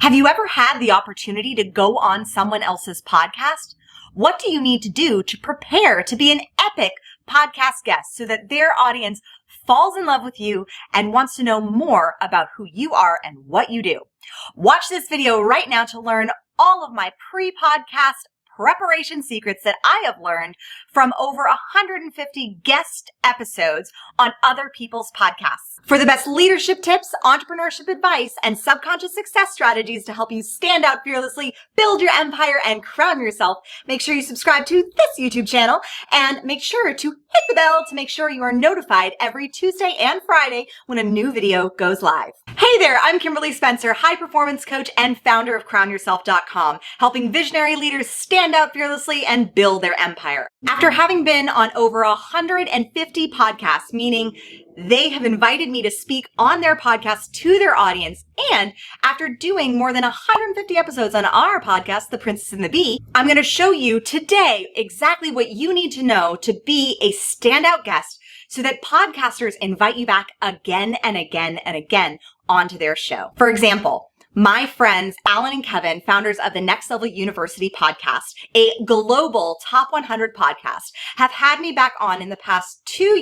Have you ever had the opportunity to go on someone else's podcast? What do you need to do to prepare to be an epic podcast guest so that their audience falls in love with you and wants to know more about who you are and what you do? Watch this video right now to learn all of my pre-podcast preparation secrets that I have learned from over 150 guest episodes on other people's podcasts. For the best leadership tips, entrepreneurship advice, and subconscious success strategies to help you stand out fearlessly, build your empire, and crown yourself, make sure you subscribe to this YouTube channel and make sure to hit the bell to make sure you are notified every Tuesday and Friday when a new video goes live. Hey there, I'm Kimberly Spencer, high performance coach and founder of crownyourself.com, helping visionary leaders stand out fearlessly and build their empire. After having been on over 150 podcasts, meaning they have invited me to speak on their podcast to their audience, and after doing more than 150 episodes on our podcast, The Princess and the Bee, I'm going to show you today exactly what you need to know to be a standout guest so that podcasters invite you back again and again and again onto their show. For example, my friends, Alan and Kevin, founders of the Next Level University podcast, a global top 100 podcast, have had me back on in the past 2.5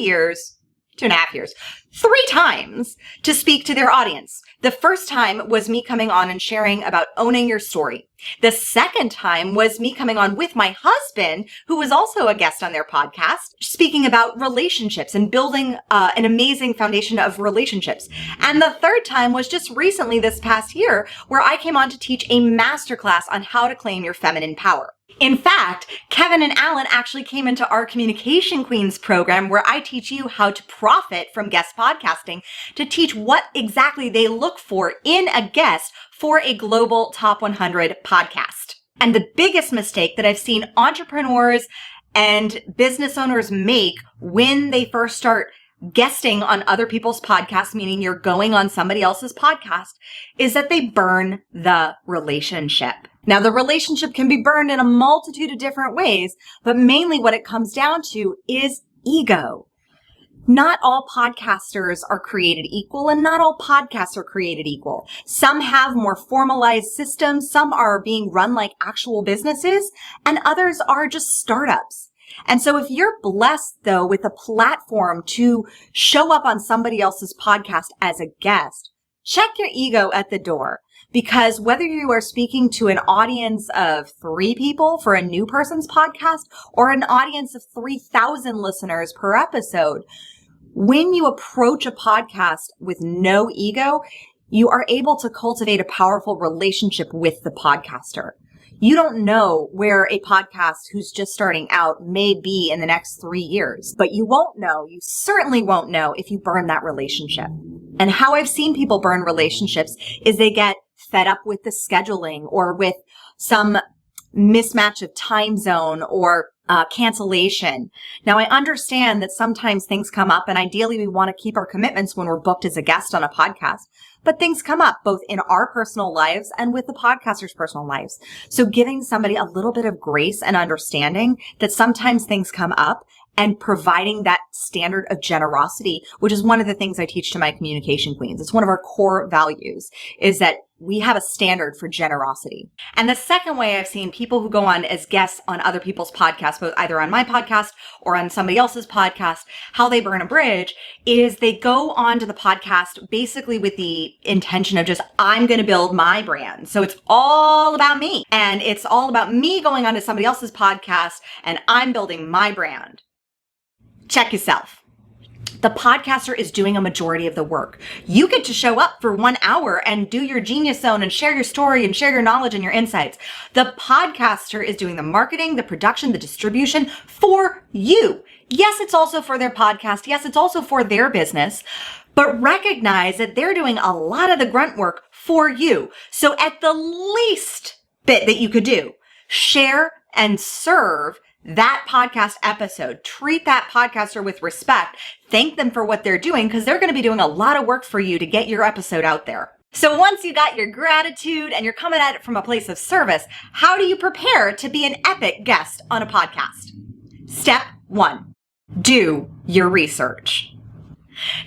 years, 3 times to speak to their audience. The first time was me coming on and sharing about owning your story. The second time was me coming on with my husband, who was also a guest on their podcast, speaking about relationships and building an amazing foundation of relationships. And the third time was just recently this past year, where I came on to teach a masterclass on how to claim your feminine power. In fact, Kevin and Alan actually came into our Communication Queens program where I teach you how to profit from guest podcasting to teach what exactly they look for in a guest for a global top 100 podcast. And the biggest mistake that I've seen entrepreneurs and business owners make when they first start guesting on other people's podcasts, meaning you're going on somebody else's podcast, is that they burn the relationship. Now, the relationship can be burned in a multitude of different ways, but mainly what it comes down to is ego. Not all podcasters are created equal, and not all podcasts are created equal. Some have more formalized systems, some are being run like actual businesses, and others are just startups. And so if you're blessed, though, with a platform to show up on somebody else's podcast as a guest, check your ego at the door. Because whether you are speaking to an audience of 3 people for a new person's podcast or an audience of 3,000 listeners per episode, when you approach a podcast with no ego, you are able to cultivate a powerful relationship with the podcaster. You don't know where a podcast who's just starting out may be in the next 3 years, but you certainly won't know if you burn that relationship. And how I've seen people burn relationships is they get fed up with the scheduling or with some mismatch of time zone or cancellation. Now, I understand that sometimes things come up, and ideally we want to keep our commitments when we're booked as a guest on a podcast, but things come up both in our personal lives and with the podcaster's personal lives. So giving somebody a little bit of grace and understanding that sometimes things come up, and providing that standard of generosity, which is one of the things I teach to my communication queens. It's one of our core values, is that we have a standard for generosity. And the second way I've seen people who go on as guests on other people's podcasts, both either on my podcast or on somebody else's podcast, how they burn a bridge is they go onto the podcast basically with the intention of just, I'm going to build my brand. So it's all about me. And it's all about me going onto somebody else's podcast and I'm building my brand. Check yourself. The podcaster is doing a majority of the work. You get to show up for 1 hour and do your genius zone and share your story and share your knowledge and your insights. The podcaster is doing the marketing, the production, the distribution for you. Yes, it's also for their podcast. Yes, it's also for their business, but recognize that they're doing a lot of the grunt work for you. So at the least bit that you could do, share and serve that podcast episode. Treat that podcaster with respect. Thank them for what they're doing because they're going to be doing a lot of work for you to get your episode out there. So once you got your gratitude and you're coming at it from a place of service, how do you prepare to be an epic guest on a podcast? Step 1, do your research.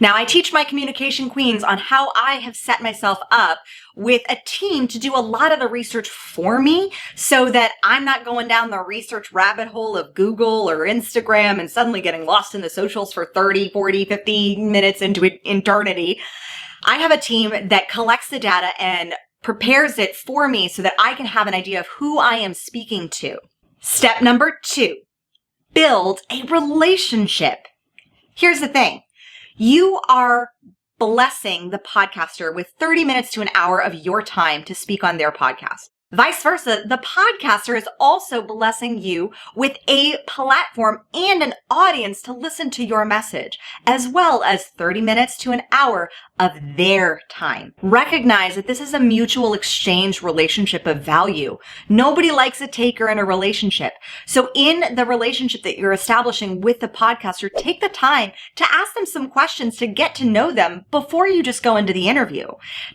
Now, I teach my communication queens on how I have set myself up with a team to do a lot of the research for me so that I'm not going down the research rabbit hole of Google or Instagram and suddenly getting lost in the socials for 30, 40, 50 minutes into eternity. I have a team that collects the data and prepares it for me so that I can have an idea of who I am speaking to. Step number 2, build a relationship. Here's the thing. You are blessing the podcaster with 30 minutes to an hour of your time to speak on their podcast. Vice versa, the podcaster is also blessing you with a platform and an audience to listen to your message, as well as 30 minutes to an hour of their time. Recognize that this is a mutual exchange relationship of value. Nobody likes a taker in a relationship. So in the relationship that you're establishing with the podcaster, take the time to ask them some questions to get to know them before you just go into the interview.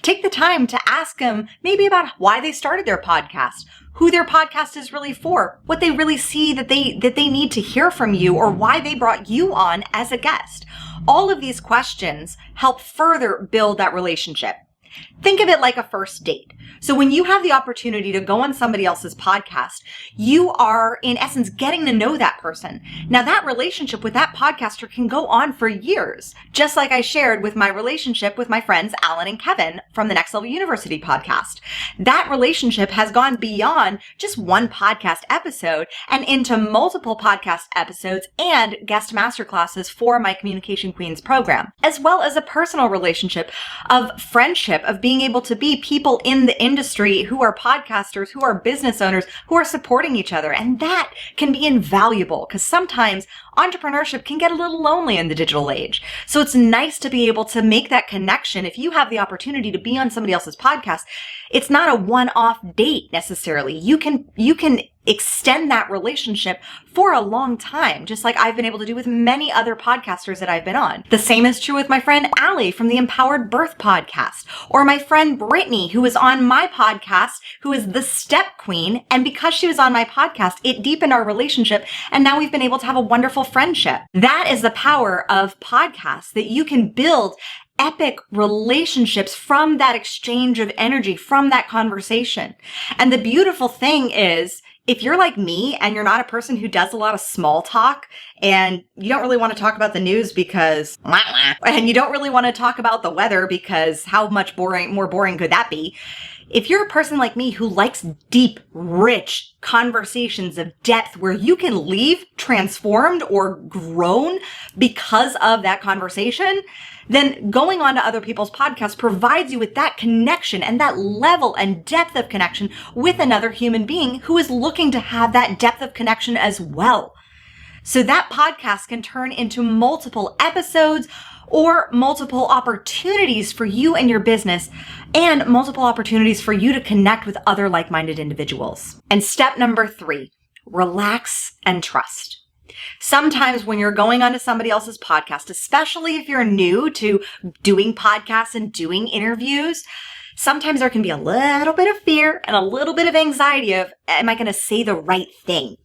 Take the time to ask them maybe about why they started their podcast, who their podcast is really for, what they really see that they need to hear from you, or why they brought you on as a guest. All of these questions help further build that relationship. Think of it like a first date. So when you have the opportunity to go on somebody else's podcast, you are in essence getting to know that person. Now that relationship with that podcaster can go on for years, just like I shared with my relationship with my friends Alan and Kevin from the Next Level University podcast. That relationship has gone beyond just one podcast episode and into multiple podcast episodes and guest masterclasses for my Communication Queens program, as well as a personal relationship of friendship, of being able to be people in the industry who are podcasters, who are business owners, who are supporting each other. And that can be invaluable because sometimes entrepreneurship can get a little lonely in the digital age. So it's nice to be able to make that connection. If you have the opportunity to be on somebody else's podcast, it's not a one-off date necessarily. You can extend that relationship for a long time, just like I've been able to do with many other podcasters that I've been on. The same is true with my friend Allie from the Empowered Birth podcast, or my friend Brittany, who is on my podcast, who is the Step Queen. And because she was on my podcast, it deepened our relationship. And now we've been able to have a wonderful friendship. That is the power of podcasts, that you can build epic relationships from that exchange of energy, from that conversation. And the beautiful thing is, if you're like me and you're not a person who does a lot of small talk and you don't really want to talk about the news because, and you don't really want to talk about the weather because how much more boring could that be? If you're a person like me who likes deep, rich conversations of depth where you can leave transformed or grown because of that conversation, then going on to other people's podcasts provides you with that connection and that level and depth of connection with another human being who is looking to have that depth of connection as well. So that podcast can turn into multiple episodes or multiple opportunities for you and your business, and multiple opportunities for you to connect with other like-minded individuals. And step number 3, relax and trust. Sometimes when you're going onto somebody else's podcast, especially if you're new to doing podcasts and doing interviews, sometimes there can be a little bit of fear and a little bit of anxiety of, am I going to say the right thing?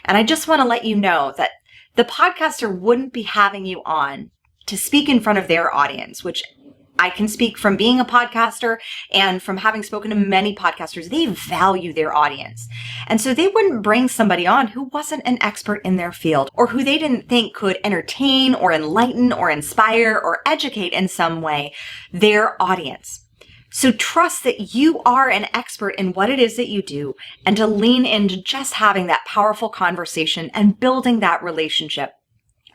And I just want to let you know that the podcaster wouldn't be having you on to speak in front of their audience, which I can speak from being a podcaster and from having spoken to many podcasters. They value their audience. And so they wouldn't bring somebody on who wasn't an expert in their field or who they didn't think could entertain or enlighten or inspire or educate in some way their audience. So trust that you are an expert in what it is that you do and to lean into just having that powerful conversation and building that relationship.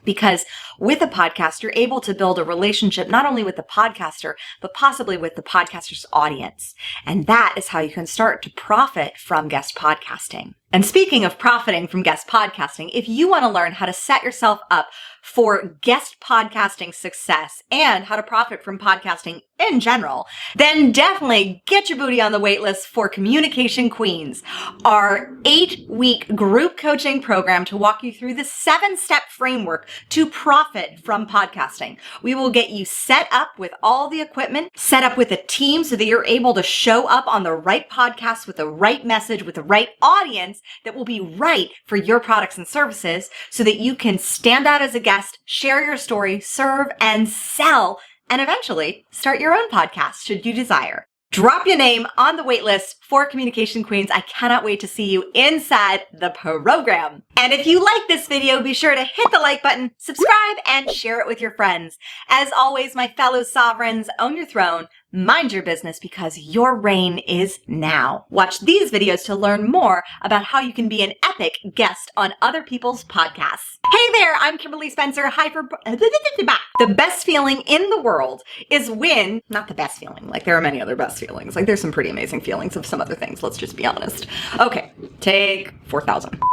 Because with a podcast, you're able to build a relationship not only with the podcaster, but possibly with the podcaster's audience. And that is how you can start to profit from guest podcasting. And speaking of profiting from guest podcasting, if you want to learn how to set yourself up for guest podcasting success and how to profit from podcasting in general, then definitely get your booty on the waitlist for Communication Queens, our 8-week group coaching program to walk you through the 7-step framework to profit from podcasting. We will get you set up with all the equipment, set up with a team so that you're able to show up on the right podcast with the right message, with the right audience that will be right for your products and services so that you can stand out as a guest, share your story, serve and sell, and eventually start your own podcast should you desire. Drop your name on the waitlist for Communication Queens. I cannot wait to see you inside the program. And if you like this video, be sure to hit the like button, subscribe, and share it with your friends. As always, my fellow sovereigns, own your throne, mind your business because your reign is now. Watch these videos to learn more about how you can be an epic guest on other people's podcasts. Hey there, I'm Kimberly Spencer. The best feeling in the world is when, not the best feeling, like there are many other best feelings. Like there's some pretty amazing feelings of some other things. Let's just be honest. Okay, take 4,000.